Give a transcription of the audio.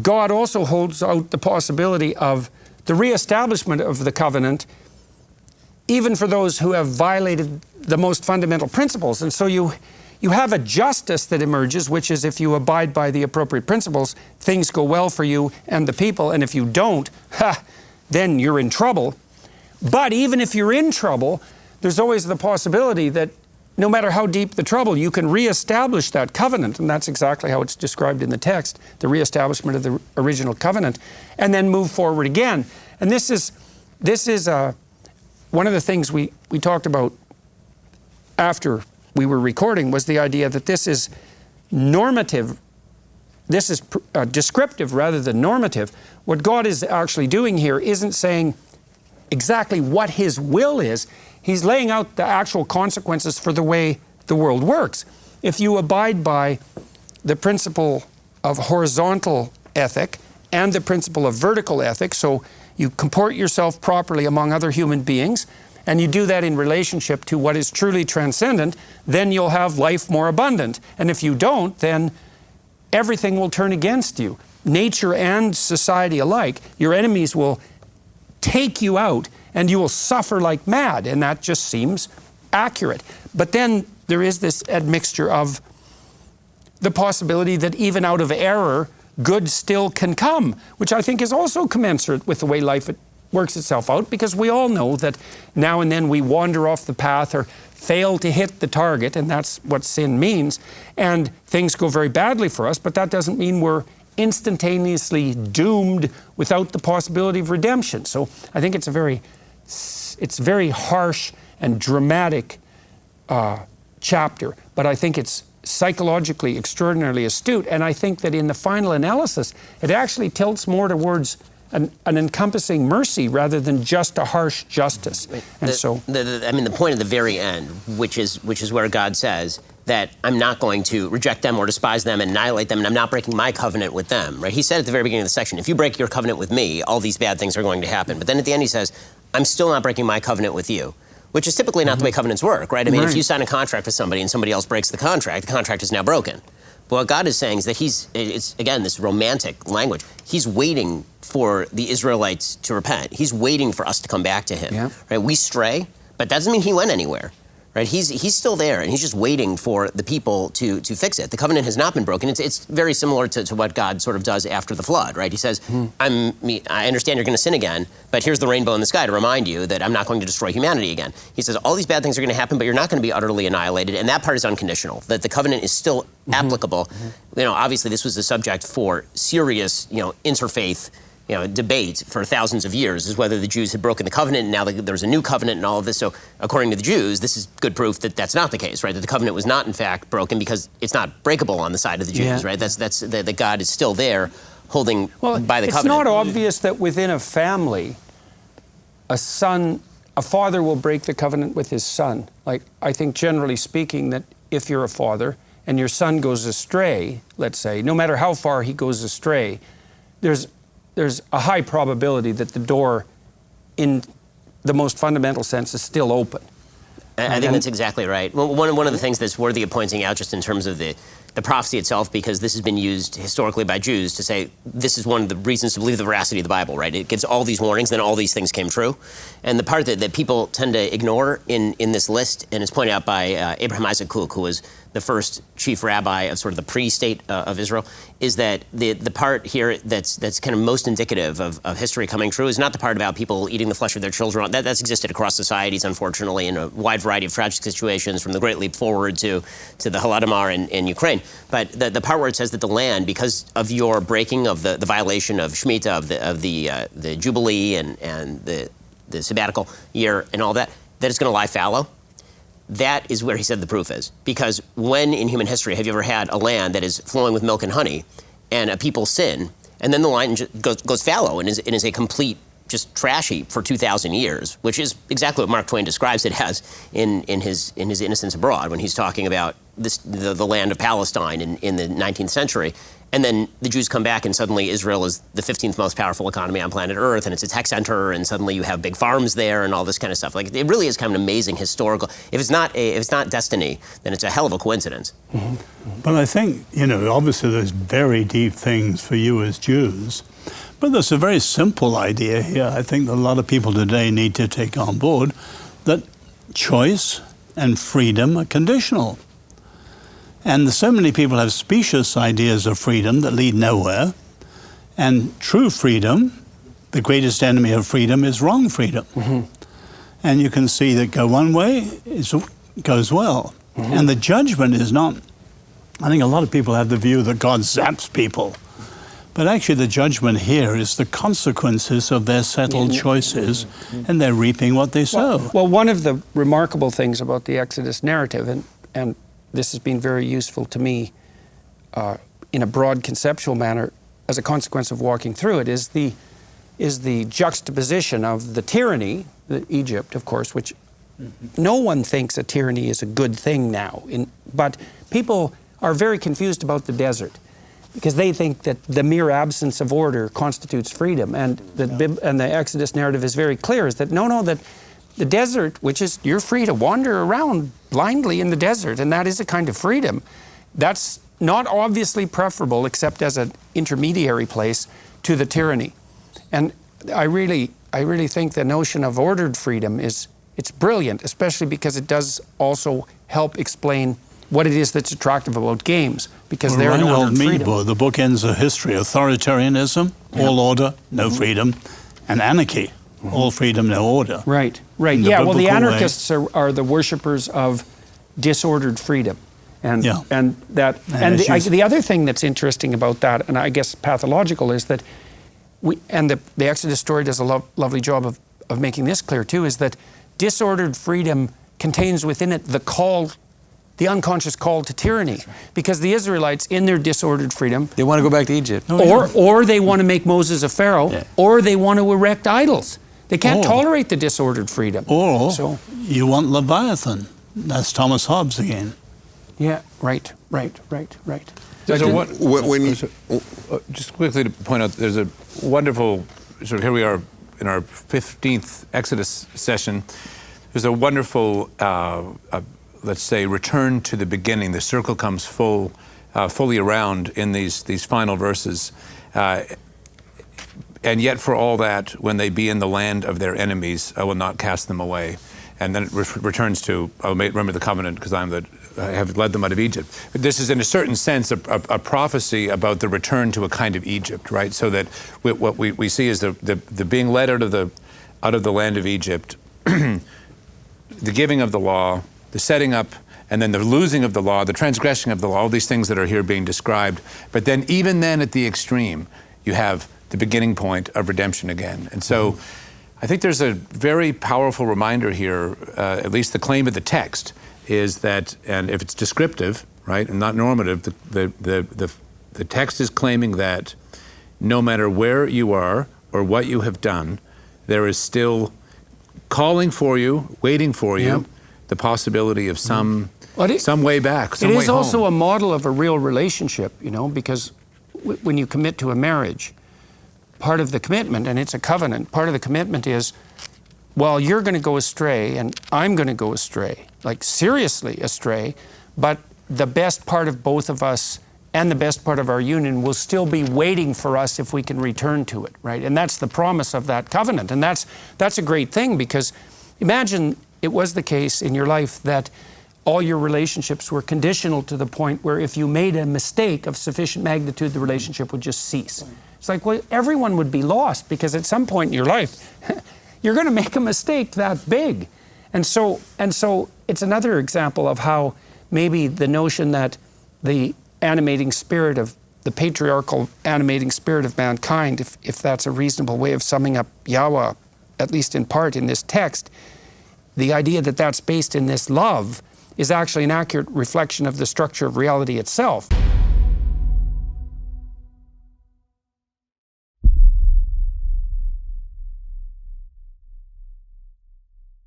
God also holds out the possibility of the reestablishment of the covenant, even for those who have violated the most fundamental principles. And so you have a justice that emerges, which is if you abide by the appropriate principles, things go well for you and the people, and if you don't, then you're in trouble. But even if you're in trouble, there's always the possibility that no matter how deep the trouble, you can reestablish that covenant, and that's exactly how it's described in the text, the reestablishment of the original covenant, and then move forward again. And this is one of the things we talked about after we were recording, was the idea that this is normative, this is descriptive rather than normative. What God is actually doing here isn't saying exactly what His will is. He's laying out the actual consequences for the way the world works. If you abide by the principle of horizontal ethic and the principle of vertical ethic, so you comport yourself properly among other human beings, and you do that in relationship to what is truly transcendent, then you'll have life more abundant. And if you don't, then everything will turn against you. Nature and society alike. Your enemies will take you out, and you will suffer like mad, and that just seems accurate. But then there is this admixture of the possibility that even out of error, good still can come, which I think is also commensurate with the way life works itself out, because we all know that now and then we wander off the path or fail to hit the target, and that's what sin means, and things go very badly for us, but that doesn't mean we're instantaneously doomed without the possibility of redemption. So I think it's very harsh and dramatic chapter, but I think it's psychologically extraordinarily astute, and I think that in the final analysis, it actually tilts more towards an encompassing mercy rather than just a harsh justice. And the point at the very end, which is where God says that I'm not going to reject them or despise them and annihilate them, and I'm not breaking my covenant with them, right? He said at the very beginning of the section, if you break your covenant with me, all these bad things are going to happen. But then at the end he says, I'm still not breaking my covenant with you, which is typically not the way covenants work, right? I mean, if you sign a contract with somebody and somebody else breaks the contract is now broken. But what God is saying is that it's again, this romantic language. He's waiting for the Israelites to repent. He's waiting for us to come back to Him, right? We stray, but that doesn't mean He went anywhere, right? He's still there, and He's just waiting for the people to fix it. The covenant has not been broken. It's very similar to what God sort of does after the flood, right? He says, I understand you're going to sin again, but here's the rainbow in the sky to remind you that I'm not going to destroy humanity again. He says, all these bad things are going to happen, but you're not going to be utterly annihilated, and that part is unconditional, that the covenant is still applicable. You know, obviously this was a subject for serious, interfaith debate for thousands of years, is whether the Jews had broken the covenant and now there was a new covenant and all of this. So according to the Jews, this is good proof that that's not the case, right? That the covenant was not in fact broken because it's not breakable on the side of the Jews, right? That's that God is still there holding by the covenant. It's not obvious that within a family, a father will break the covenant with his son. Like, I think generally speaking that if you're a father and your son goes astray, let's say, no matter how far he goes astray, there's a high probability that the door, in the most fundamental sense, is still open. I think that's exactly right. Well, one of the things that's worthy of pointing out just in terms of the prophecy itself, because this has been used historically by Jews to say this is one of the reasons to believe the veracity of the Bible, right? It gives all these warnings, then all these things came true. And the part that people tend to ignore in this list, and it's pointed out by Abraham Isaac Kook, who was the first chief rabbi of sort of the pre-state of Israel, is that the part here that's kind of most indicative of history coming true is not the part about people eating the flesh of their children. That's existed across societies, unfortunately, in a wide variety of tragic situations, from the Great Leap Forward to the Holodomor in Ukraine. But the part where it says that the land, because of your breaking of the violation of Shemitah, of the Jubilee and the sabbatical year and all that it's going to lie fallow. That is where he said the proof is. Because when in human history have you ever had a land that is flowing with milk and honey and a people sin, and then the land goes fallow and is a complete just trash heap for 2,000 years, which is exactly what Mark Twain describes it as in his Innocents Abroad, when he's talking about the land of Palestine in the 19th century. And then the Jews come back, and suddenly Israel is the 15th most powerful economy on planet Earth, and it's a tech center, and suddenly you have big farms there, and all this kind of stuff. Like, it really is kind of an amazing historical. If it's not destiny, then it's a hell of a coincidence. Mm-hmm. But I think, obviously there's very deep things for you as Jews, but there's a very simple idea here. I think that a lot of people today need to take on board that choice and freedom are conditional. And so many people have specious ideas of freedom that lead nowhere. And true freedom, the greatest enemy of freedom, is wrong freedom. Mm-hmm. And you can see that go one way, it goes well. Mm-hmm. And the judgment is not, I think a lot of people have the view that God zaps people. But actually the judgment here is the consequences of their settled choices, and they're reaping what they sow. Well, one of the remarkable things about the Exodus narrative, and this has been very useful to me in a broad conceptual manner as a consequence of walking through it, is the juxtaposition of the tyranny, Egypt, of course, which no one thinks a tyranny is a good thing now. But people are very confused about the desert because they think that the mere absence of order constitutes freedom. And the Exodus narrative is very clear, is that that the desert, which is, you're free to wander around blindly in the desert, and that is a kind of freedom. That's not obviously preferable, except as an intermediary place, to the tyranny. And I really think the notion of ordered freedom it's brilliant, especially because it does also help explain what it is that's attractive about games, because they're an ordered freedom. The book ends a history: authoritarianism, all order, no freedom, and anarchy. All freedom, no order. Right. Yeah, well, the anarchists are the worshippers of disordered freedom. And the other thing that's interesting about that, and I guess pathological, is that the Exodus story does a lovely job of making this clear too, is that disordered freedom contains within it the unconscious call to tyranny. Because the Israelites, in their disordered freedom, they want to go back to Egypt. Or they want to make Moses a pharaoh, or they want to erect idols. They can't tolerate the disordered freedom. Or you want Leviathan. That's Thomas Hobbes again. Yeah, right. Just quickly to point out, there's a wonderful, here we are in our 15th Exodus session. There's a wonderful, let's say, return to the beginning. The circle comes fully around in these final verses. And yet for all that, when they be in the land of their enemies, I will not cast them away. And then it returns to, I will remember the covenant because I have led them out of Egypt. But this is in a certain sense a prophecy about the return to a kind of Egypt, right? So that what we see is the being led out of the land of Egypt, the giving of the law, the setting up, and then the losing of the law, the transgression of the law, all these things that are here being described. But then even then at the extreme, you have the beginning point of redemption again. And so I think there's a very powerful reminder here, at least the claim of the text is that, and if it's descriptive, right, and not normative, the text is claiming that no matter where you are or what you have done, there is still calling for you, waiting for you, the possibility of some way back, some way home. It is also a model of a real relationship, because when you commit to a marriage, part of the commitment, and it's a covenant, part of the commitment is, well, you're going to go astray and I'm going to go astray, like seriously astray, but the best part of both of us and the best part of our union will still be waiting for us if we can return to it, right? And that's the promise of that covenant. And that's a great thing, because imagine it was the case in your life that all your relationships were conditional to the point where if you made a mistake of sufficient magnitude, the relationship would just cease. It's like, well, everyone would be lost, because at some point in your life, you're going to make a mistake that big. And so it's another example of how maybe the notion that the animating spirit of the patriarchal animating spirit of mankind, if that's a reasonable way of summing up Yahweh, at least in part in this text, the idea that that's based in this love is actually an accurate reflection of the structure of reality itself.